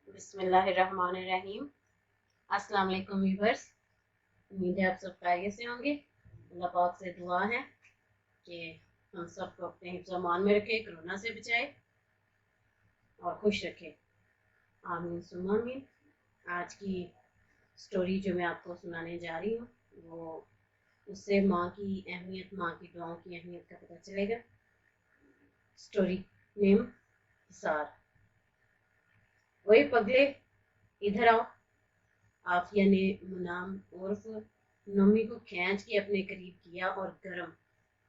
बिस्मिल्लाहिर्रहमानिर्रहीम। अस्सलाम वालेकुम व्यूअर्स, उम्मीद है आप सब खैरियत से होंगे। अल्लाह पाक से दुआ है कि हम सबको अपने हिफ्ज़ अमान में रखे, कोरोना से बचाए और खुश रखे। आमीन सुम्मा आमीन। आज की स्टोरी जो मैं आपको सुनाने जा रही हूँ वो उससे माँ की अहमियत, माँ की दुआओं की अहमियत का पता चलेगा। Story name Hisar. ओए पगले, इधर आओ। आफिया ने मुनाम उर्फ नोमी को खींच के अपने करीब किया और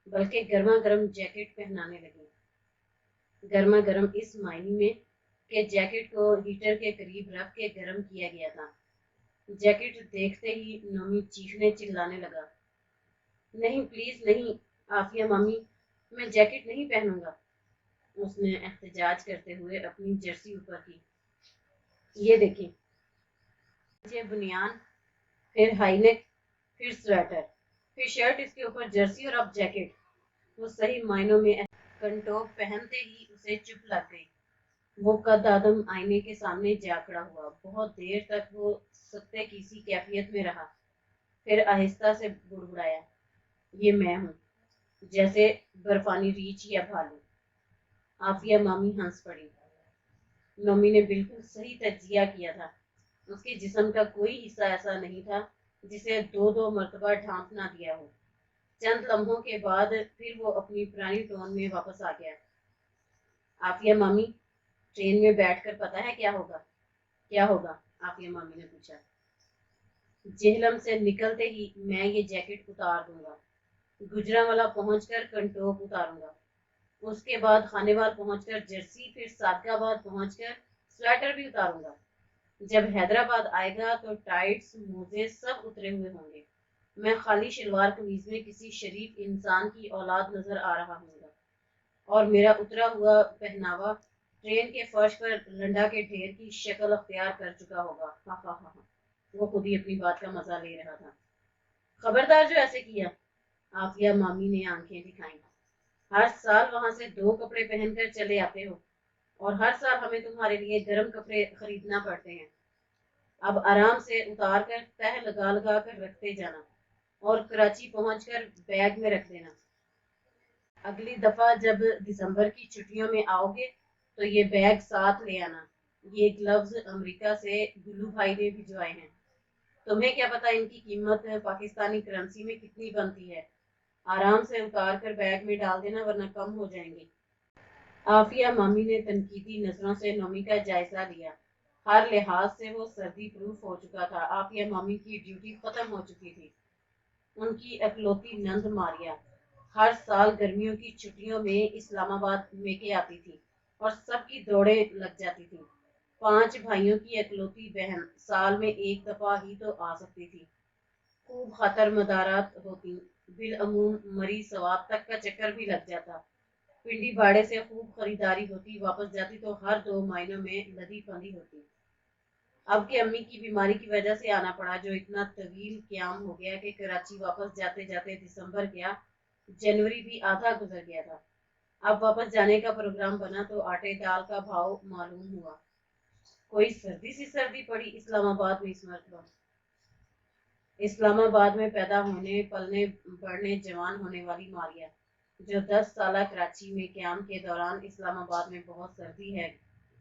बल्कि गर्मा गर्म जैकेट पहनाने लगी। गर्मा गर्म इस मायने में कि जैकेट को हीटर के करीब रख के गर्म किया गया था। जैकेट देखते ही नोमी चीखने चिल्लाने लगा, नहीं प्लीज नहीं आफिया मामी, मैं जैकेट नहीं पहनूंगा। उसने एहतजाज करते हुए अपनी जर्सी ऊपर की। ये देखें, ये बुनियान, फिर हाईनेक, फिर स्वेटर, फिर शर्ट, इसके ऊपर जर्सी और अब जैकेट। वो सही मायनों में कंटोप पहनते ही उसे चुप लग गई। वो कद आदम आईने के सामने जा खड़ा हुआ। बहुत देर तक वो सत्ते की सी कैफियत में रहा, फिर आहिस्ता से बुड़बुड़ाया, ये मैं हूँ, जैसे बर्फानी रीछ या भालू। आफिया मामी हंस पड़ी। नोमी ने बिल्कुल सही तजिया किया था। उसके जिस्म का कोई हिस्सा ऐसा नहीं था जिसे दो दो मरतबा ढांप ना दिया हो। चंद लम्हों के बाद फिर वो अपनी पुरानी टोन में वापस आ गया। आफिया मामी, ट्रेन में बैठकर पता है क्या होगा? क्या होगा? आफिया मामी ने पूछा। जेहलम से निकलते ही मैं ये जैकेट उतार दूंगा, गुजरांवाला पहुंचकर कंटोप उतारूंगा, उसके बाद खानेवाल पहुंचकर जर्सी, फिर सादकाबाद पहुंचकर स्वेटर भी उतारूंगा। जब हैदराबाद आएगा तो टाइट्स, मोजे सब उतरे हुए होंगे। मैं खाली शलवार कमीज में किसी शरीफ इंसान की औलाद नजर आ रहा हूँ, और मेरा उतरा हुआ पहनावा ट्रेन के फर्श पर लंडा के ढेर की शक्ल अख्तियार कर चुका होगा। हा हा हा हा। वो खुद ही अपनी बात का मजा ले रहा था। खबरदार जो ऐसे किया, आफिया मामी ने आंखें दिखाई। हर साल वहां से दो कपड़े पहनकर चले आते हो और हर साल हमें तुम्हारे लिए गर्म कपड़े खरीदना पड़ते हैं। अब आराम से उतार कर तह लगा लगा कर रखते जाना और कराची पहुंचकर बैग में रख देना। अगली दफा जब दिसंबर की छुट्टियों में आओगे तो ये बैग साथ ले आना। ये ग्लव्स अमेरिका से गुल्लू भाई ने भिजवाए हैं। तुम्हें क्या पता इनकी कीमत पाकिस्तानी करेंसी में कितनी बनती है। आराम से उतार कर बैग में डाल देना वरना कम हो जाएंगे। आफिया मामी ने तनकीदी नजरों से नोमी का जायजा लिया। हर लिहाज से वो सर्दी प्रूफ हो चुका था। आफिया मामी की ड्यूटी खत्म हो चुकी थी। उनकी अकलौती नंद मारिया हर साल गर्मियों की छुट्टियों में इस्लामाबाद मेके आती थी और सबकी दौड़ें लग जाती थी। 5 भाइयों की अकलौती बहन साल में एक दफा ही तो आ सकती थी। खूब खातर मदारात होती, बिलअमूम मरी सवाब तक का चक्कर भी लग जाता। पिंडी बाड़े से खूब खरीदारी होती, वापस जाती तो हर 2 महीनों में लदी फंदी होती। अब के अम्मी की बीमारी की वजह से आना पड़ा, जो इतना तवील क्याम हो गया कि कराची वापस जाते जाते दिसंबर गया, जनवरी भी आधा गुजर गया था। अब वापस जाने का प्रोग्राम बना तो आटे दाल का भाव मालूम हुआ। कोई सर्दी सी सर्दी पड़ी इस्लामाबाद में इस मरतबा। इस्लामाबाद में पैदा होने, पलने, बढ़ने, जवान होने वाली मारिया, जो 10 साल कराची में क्याम के दौरान इस्लामाबाद में बहुत सर्दी है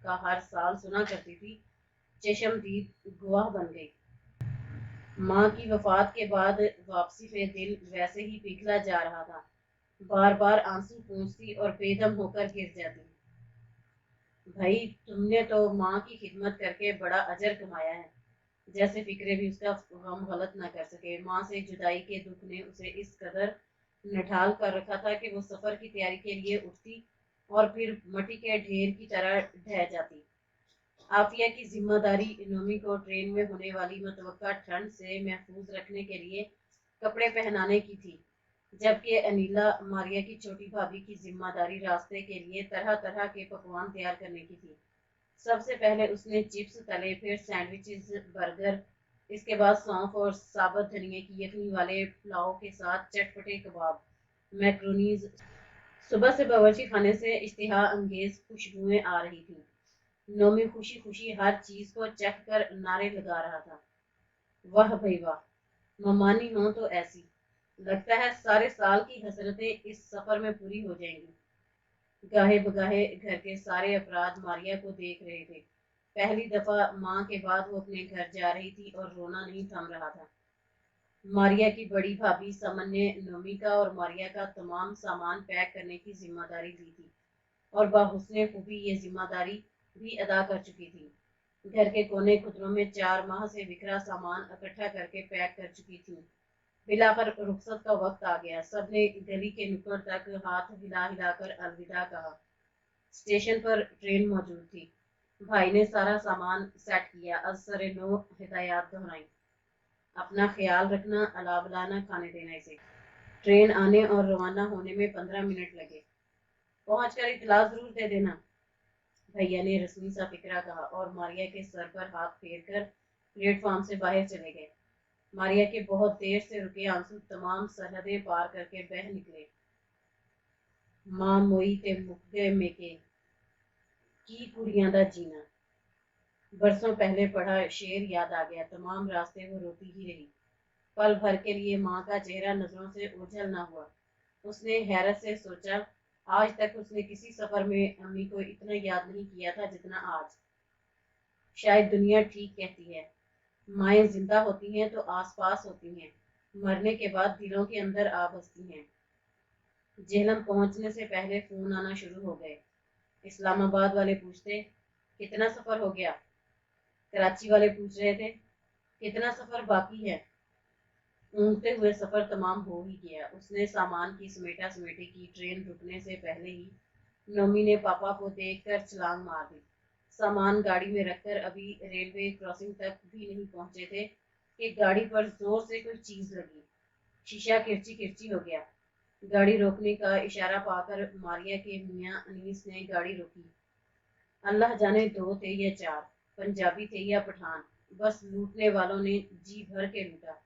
का हर साल सुना करती थी, चशमदीद गवाह बन गई। माँ की वफात के बाद वापसी पे दिल वैसे ही पिघला जा रहा था। बार बार आंसू पूंछती और बेदम होकर गिर जाती। भाई, तुमने तो माँ की खिदमत करके बड़ा अजर कमाया है। जैसे फिक्रे भी उसका गम गलत न कर सके। माँ से जुदाई के दुख ने उसे इस कदर नठाल कर रखा था कि वो सफर की तैयारी के लिए उठती और फिर मट्टी के ढेर की तरह ढह जाती। आफिया की जिम्मेदारी नोमी को ट्रेन में होने वाली मुतवक्का ठंड से महफूज रखने के लिए कपड़े पहनाने की थी, जबकि अनिला मारिया की छोटी भाभी की जिम्मेदारी रास्ते के लिए तरह तरह के पकवान तैयार करने की थी। सबसे पहले उसने चिप्स तले, फिर सैंडविचेस, बर्गर, इसके बाद सौंफ और साबुत धनिए की यखनी वाले पुलाव के साथ चटपटे कबाब, मैक्रोनीज। सुबह से बावर्ची खाने से इश्तिहा अंगेज खुशबुएं आ रही थी। नोमी खुशी खुशी हर चीज को चख कर नारे लगा रहा था। वाह भाई वाह, ममानी हो तो ऐसी, लगता है सारे साल की हसरतें इस सफर में पूरी हो जाएंगी। गाहे बगाहे घर के सारे अफराद मारिया को देख रहे थे। पहली दफा माँ के बाद वो अपने घर जा रही थी और रोना नहीं थम रहा था। मारिया की बड़ी भाभी समन ने नोमी का और मारिया का तमाम सामान पैक करने की जिम्मेदारी ली थी और बाहुस्ने खूबी ये जिम्मेदारी भी अदा कर चुकी थी। घर के कोने खुदरों में 4 माह से बिखरा सामान इकट्ठा करके पैक कर चुकी थी। बिलाकर रुखसत का वक्त आ गया। सबने गली के नुक्कड़ तक हाथ हिला हिलाकर अलविदा कहा। स्टेशन पर ट्रेन मौजूद थी। भाई ने सारा सामान सेट किया। असर नो हिदायत दोहराई। अपना ख्याल रखना, अला बला न खाने देना इसे। ट्रेन आने और रवाना होने में 15 मिनट लगे। पहुंच कर इतला जरूर दे देना, भैया ने रस्मी सा फिक्रा कहा और मारिया के सर पर हाथ फेर कर प्लेटफॉर्म से बाहर चले गए। मारिया के बहुत देर से रुके आंसू तमाम सरहदें पार करके बह निकले। मां मोई ते मुक्के मेके की कुड़ियां दा जीना। बरसों पहले पढ़ा शेर याद आ गया। तमाम रास्ते वो रोती ही रही। पल भर के लिए माँ का चेहरा नजरों से ओझल न हुआ। उसने हैरत से सोचा, आज तक उसने किसी सफर में अम्मी को इतना याद नहीं किया था जितना आज। शायद दुनिया ठीक कहती है, माएँ जिंदा होती हैं तो आस पास होती हैं, मरने के बाद दिलों के अंदर आ बसती हैं। जेहलम पहुंचने से पहले फोन आना शुरू हो गए। इस्लामाबाद वाले पूछते, कितना सफर हो गया। कराची वाले पूछ रहे थे, कितना सफर बाकी है। ऊँघते हुए सफर तमाम हो ही गया। उसने सामान की समेटा समेटी की। ट्रेन रुकने से पहले ही नोमी ने पापा को देखकर छलांग मार दी। सामान गाड़ी में रखकर अभी रेलवे क्रॉसिंग तक भी नहीं पहुंचे थे कि गाड़ी पर जोर से कोई चीज लगी। शीशा किरची किरची हो गया। गाड़ी रोकने का इशारा पाकर मारिया के मियाँ अनीस ने गाड़ी रोकी। अल्लाह जाने 2 थे या 4, पंजाबी थे या पठान, बस लूटने वालों ने जी भर के लूटा।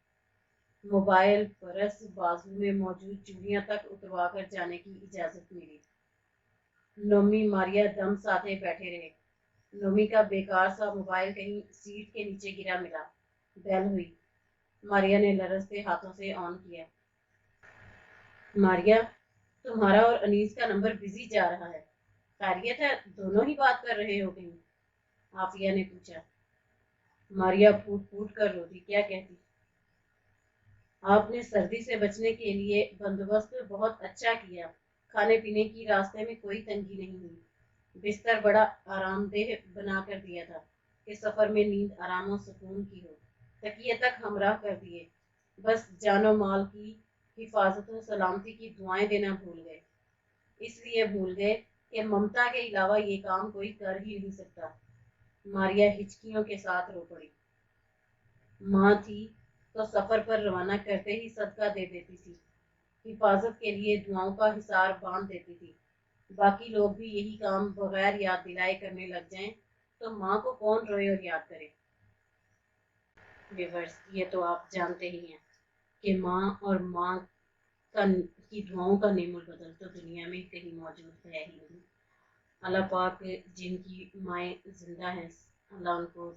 मोबाइल, पर्स, बाजू में मौजूद चूड़ियां तक उतरवा कर जाने की इजाजत मिली। नोमी मारिया दम साधे बैठे रहे। नोमी का बेकार सा मोबाइल कहीं सीट के नीचे गिरा मिला। बेल हुई। मारिया ने लरजते हाथों से ऑन किया। मारिया, तुम्हारा और अनीस का नंबर बिजी जा रहा है। खैरियत है? दोनों ही बात कर रहे हो कहीं? आफिया ने पूछा। मारिया फूट फूट कर रोती। क्या कहती? आपने सर्दी से बचने के लिए बंदोबस्त बहुत अच्छा किया। खाने पीने की रास्ते में कोई तंगी नहीं हुई। बिस्तर बड़ा आरामदेह बना कर दिया था कि सफर में नींद आराम और सुकून की हो। तकिए तक हमराह कर दिए। बस जानो माल की हिफाजत और सलामती की दुआएं देना भूल गए। इसलिए भूल गए कि ममता के अलावा ये काम कोई कर ही नहीं सकता। मारिया हिचकियों के साथ रो पड़ी। माँ थी तो सफर पर रवाना करते ही सदका दे देती थी। हिफाजत के लिए दुआओं का हिसार बांध देती थी। बाकी लोग भी यही काम बगैर याद दिलाए करने लग जाएं तो माँ को कौन रोए और याद करे। व्यूअर्स, ये तो आप जानते ही हैं कि माँ और माँ की दुआओं का नेमुल बदल तो दुनिया में कहीं मौजूद है ही नहीं। अल्लाह पाक जिनकी माएँ जिंदा हैं, अल्लाह उनको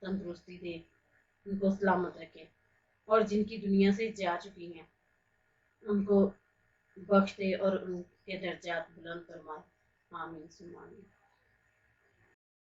तंदुरुस्ती दे, उनको सलामत रखे, और जिनकी दुनिया से जा चुकी हैं उनको बख्श दे और उनके दर्जात बुलंद फरमाए। आमीन सुम्मा आमीन।